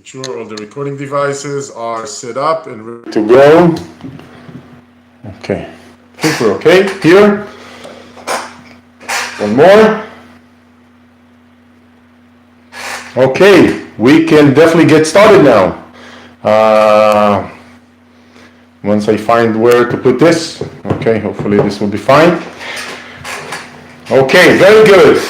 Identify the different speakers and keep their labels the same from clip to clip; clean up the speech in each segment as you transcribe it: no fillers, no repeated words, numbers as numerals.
Speaker 1: Making sure all the recording devices are set up and ready to go. Okay, I think we're okay here. One more. Okay, we can definitely get started now. Once I find where to put this. Okay, hopefully this will be fine. Okay, very good.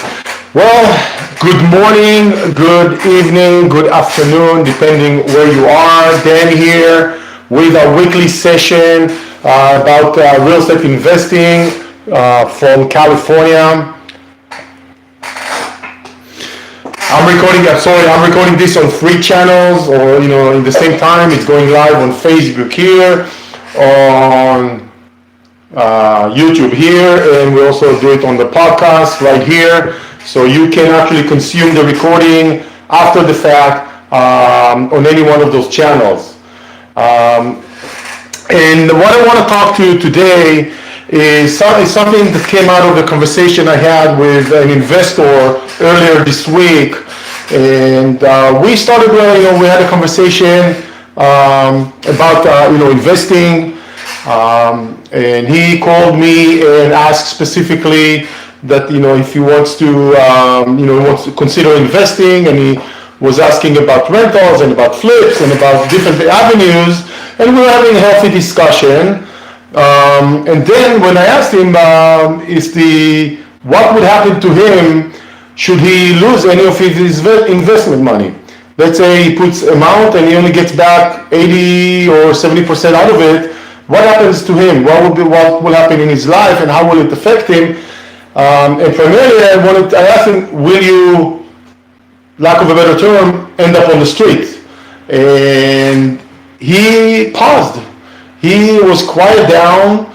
Speaker 1: Well, good morning, good evening, good afternoon, depending where you are. Dan here with a weekly session about real estate investing from California. I'm recording this on 3 channels, or in the same time. It's going live on Facebook here, on YouTube here, and we also do it on the podcast right here. So you can actually consume the recording after the fact on any one of those channels. And what I want to talk to you today is something that came out of the conversation I had with an investor earlier this week. And we started, we had a conversation about, investing. And he called me and asked specifically that, if he wants to, wants to consider investing, and he was asking about rentals and about flips and about different avenues, and we were having a healthy discussion. And then when I asked him, what would happen to him should he lose any of his investment money? Let's say he puts amount and he only gets back 80 or 70% out of it. What happens to him? What will happen in his life, and how will it affect him? And primarily, I asked him, will you, lack of a better term, end up on the street? And he paused. He was quiet down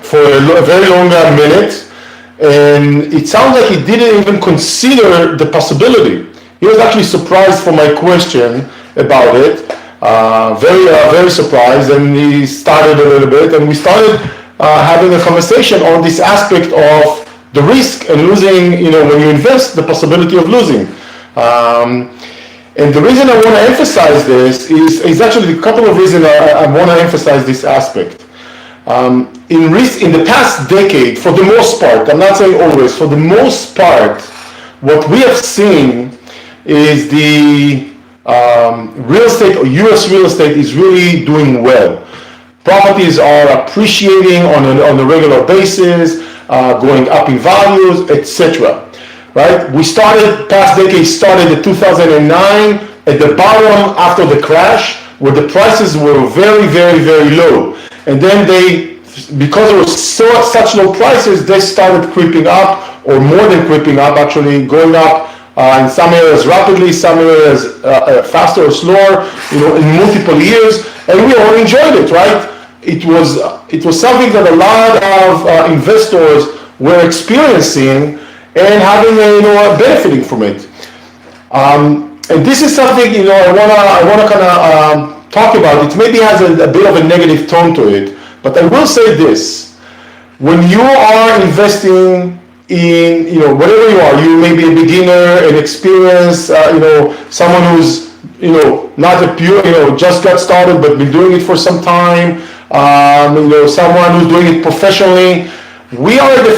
Speaker 1: for a very long minute, and it sounds like he didn't even consider the possibility. He was actually surprised for my question about it. Very surprised, and he started a little bit, and we started having a conversation on this aspect of the risk and losing, when you invest, the possibility of losing. And the reason I want to emphasize this is actually a couple of reasons I want to emphasize this aspect. In the past decade, for the most part, I'm not saying always, for the most part, what we have seen is the real estate, or US real estate, is really doing well. Properties are appreciating on a regular basis, going up in values, etc. Right? Past decade started in 2009 at the bottom after the crash, where the prices were very, very, very low. And then because there were such low prices, they started creeping up, or more than creeping up, actually going up in some areas rapidly, some areas faster or slower, in multiple years, and we all enjoyed it, right? It was something that a lot of investors were experiencing and having benefiting from it. And this is something I wanna kind of talk about. It maybe has a bit of a negative tone to it, but I will say this: when you are investing in whatever you are, you may be a beginner, an experienced, someone who's not a pure, just got started but been doing it for some time, someone who's doing it professionally. We are at the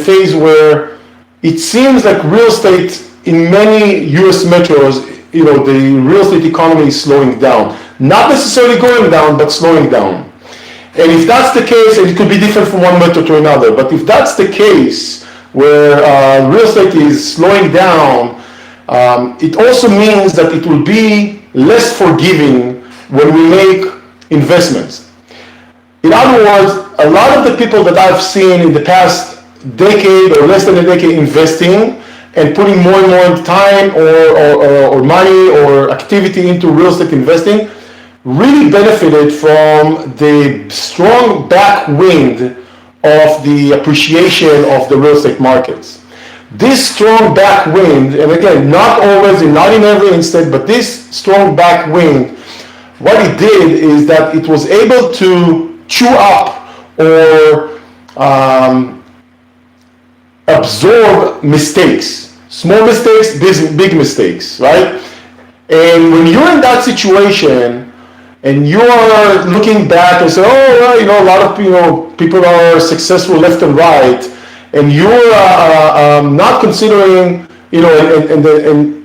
Speaker 1: phase where it seems like real estate in many US metros, the real estate economy is slowing down. Not necessarily going down, but slowing down. And if that's the case, and it could be different from one metro to another, but if that's the case, where real estate is slowing down, it also means that it will be less forgiving when we make investments. In other words, a lot of the people that I've seen in the past decade or less than a decade investing and putting more and more time or money or activity into real estate investing really benefited from the strong backwind of the appreciation of the real estate markets. This strong backwind, and again, not always and not in every instant, but this strong backwind, what it did is that it was able to chew up or absorb mistakes. Small mistakes, big mistakes, right? And when you're in that situation and you are looking back and say, oh, well, a lot of people are successful left and right, and you're not considering, and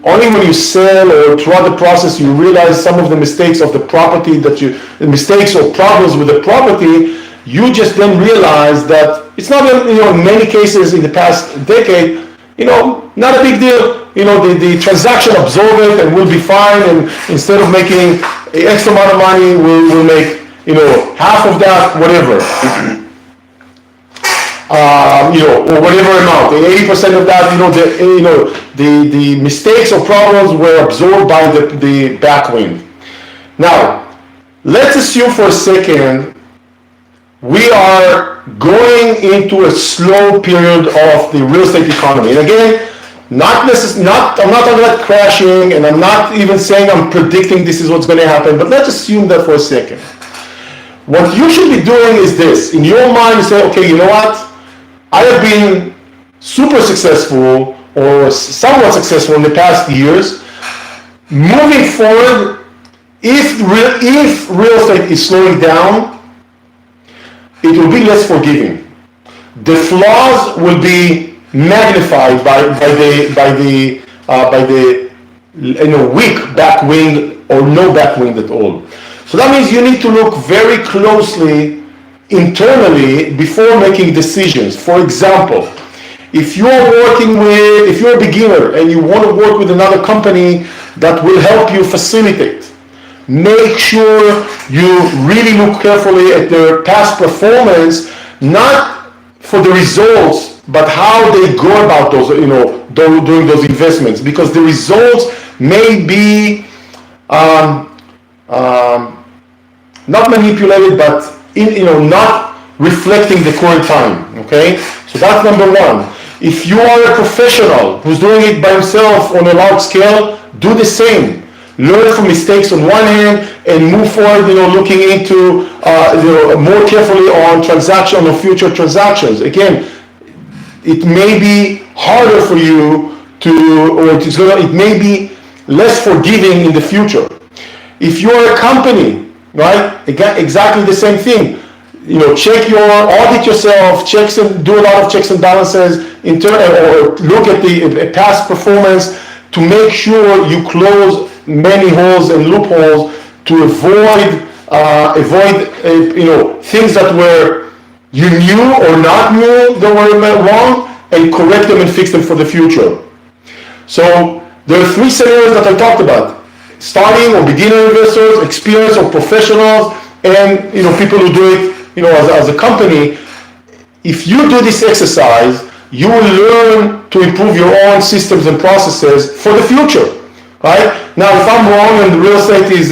Speaker 1: only when you sell or throughout the process you realize some of the mistakes of the property the mistakes or problems with the property, you just then realize that it's not, in many cases in the past decade, not a big deal. The transaction absorb it and we'll be fine. And instead of making an extra amount of money, we'll make, half of that, whatever. Or whatever amount, 80% of that, the mistakes or problems were absorbed by the backwind. Now, let's assume for a second we are going into a slow period of the real estate economy. And again, I'm not talking about crashing, and I'm not even saying I'm predicting this is what's going to happen, but let's assume that for a second. What you should be doing is this. In your mind, you say, okay, you know what? I have been super successful or somewhat successful in the past years. Moving forward, if real estate is slowing down, it will be less forgiving. The flaws will be magnified by the weak backwind or no backwind at all. So that means you need to look very closely internally before making decisions. For example, if you're a beginner and you want to work with another company that will help you facilitate, make sure you really look carefully at their past performance, not for the results, but how they go about those, doing those investments, because the results may be not manipulated, but not reflecting the current time. Okay, so that's number one. If you are a professional who's doing it by himself on a large scale, do the same. Learn from mistakes on one hand and move forward, looking into more carefully on future transactions. Again, it may be harder for you it may be less forgiving in the future. If you're a company, right, again, exactly the same thing. Audit yourself, do a lot of checks and balances, or look at the past performance to make sure you close many holes and loopholes to avoid things that you knew or not knew that were wrong, and correct them and fix them for the future. So there are three scenarios that I talked about: starting or beginner investors, experienced or professionals, and people who do it as a company. If you do this exercise, you will learn to improve your own systems and processes for the future. Right? Now, if I'm wrong and the real estate is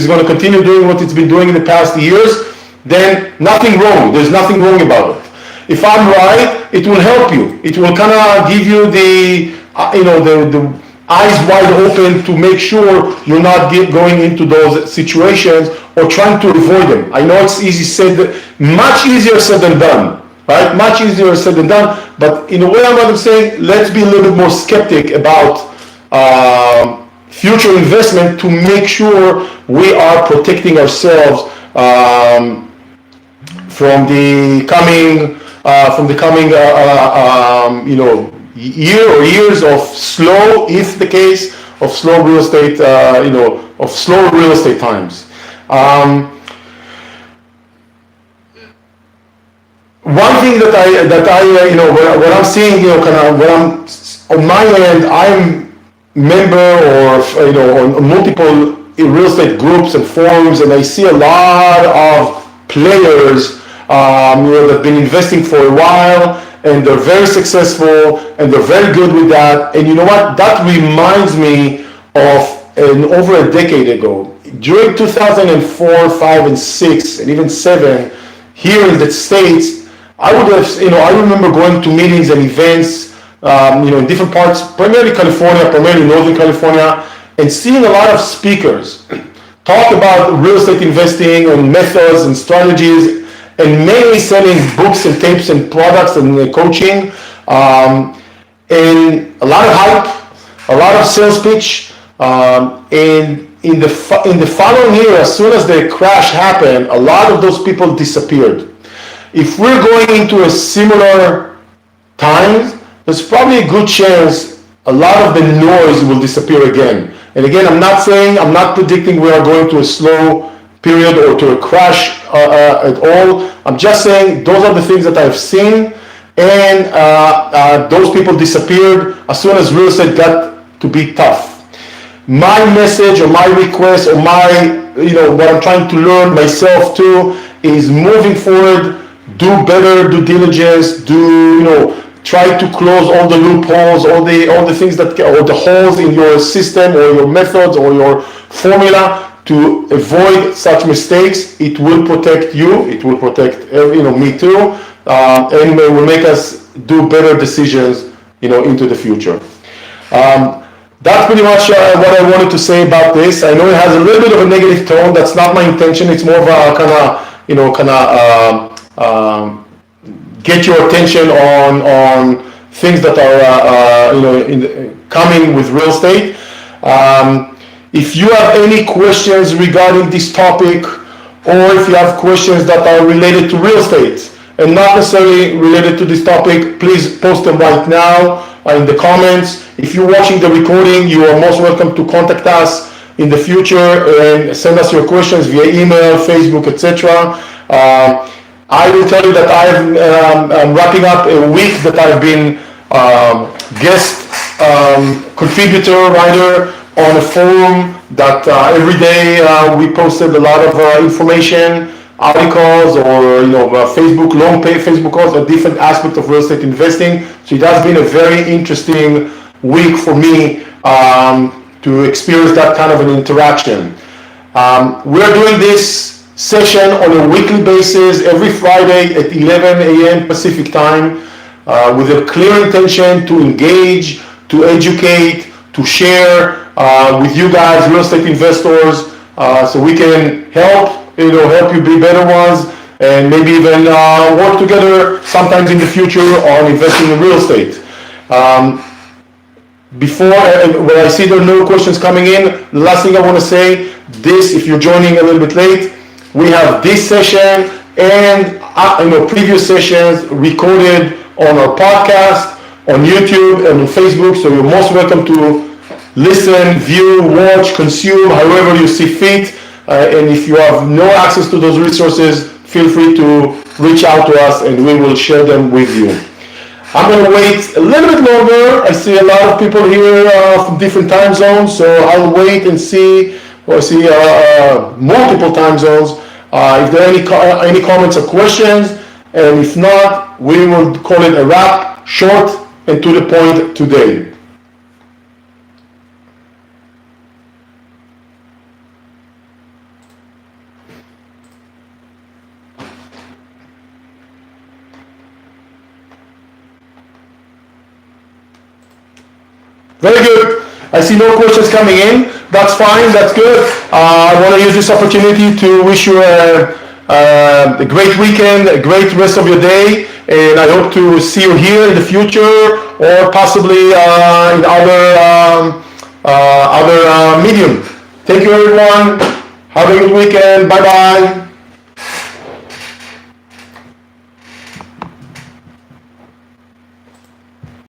Speaker 1: going to continue doing what it's been doing in the past years, then nothing wrong. There's nothing wrong about it. If I'm right, it will help you. It will kind of give you the eyes wide open to make sure you're not going into those situations or trying to avoid them. I know it's much easier said than done. Right? Much easier said than done. But in a way, I'm saying, let's be a little bit more skeptic about future investment to make sure we are protecting ourselves from the coming year or years of slow, if the case of slow real estate, of slow real estate times. One thing that I what I'm seeing, what I'm on my end, I'm member or on multiple real estate groups and forums, and I see a lot of players that have been investing for a while, and they're very successful and they're very good with that. And you know what? That reminds me of over a decade ago, during 2004, 5, and 6, and even 7, here in the States, I remember going to meetings and events in different parts, primarily California, primarily Northern California, and seeing a lot of speakers talk about real estate investing and methods and strategies, and mainly selling books and tapes and products and coaching. And and a lot of hype, a lot of sales pitch, and in the following year, as soon as the crash happened, a lot of those people disappeared. If we're going into a similar time, there's probably a good chance a lot of the noise will disappear again. And again, I'm not predicting we are going to a slow period or to a crash at all. I'm just saying those are the things that I've seen, and those people disappeared as soon as real estate got to be tough. My message or my request or what I'm trying to learn myself too is moving forward, do better due diligence, try to close all the loopholes, all the things or the holes in your system or your methods or your formula to avoid such mistakes. It will protect you. It will protect me too, and it will make us do better decisions into the future. That's pretty much what I wanted to say about this. I know it has a little bit of a negative tone. That's not my intention. It's more of a get your attention on things that are coming with real estate. If you have any questions regarding this topic, or if you have questions that are related to real estate and not necessarily related to this topic, please post them right now in the comments. If you're watching the recording, you are most welcome to contact us in the future and send us your questions via email, Facebook, etc. I will tell you that I'm wrapping up a week that I've been guest contributor, writer on a forum that every day we posted a lot of information, articles, or Facebook, long pay Facebook calls, a different aspect of real estate investing. So it has been a very interesting week for me to experience that kind of an interaction. We're doing this session on a weekly basis every Friday at 11 a.m. Pacific time with a clear intention to engage, to educate, to share with you guys, real estate investors, so we can help you be better ones, and maybe even work together sometimes in the future on investing in real estate. When I see there are no questions coming in, the last thing I want to say, if you're joining a little bit late, we have this session and previous sessions recorded on our podcast, on YouTube and on Facebook, so you're most welcome to listen, view, watch, consume, however you see fit. And if you have no access to those resources, feel free to reach out to us and we will share them with you. I'm going to wait a little bit longer. I see a lot of people here from different time zones, so I'll wait and see. I see multiple time zones. If there are any comments or questions, and if not, we will call it a wrap, short and to the point today. Very good. I see no questions coming in. That's fine. That's good. I want to use this opportunity to wish you a great weekend, a great rest of your day, and I hope to see you here in the future or possibly in other medium. Thank you, everyone. Have a good weekend. Bye-bye.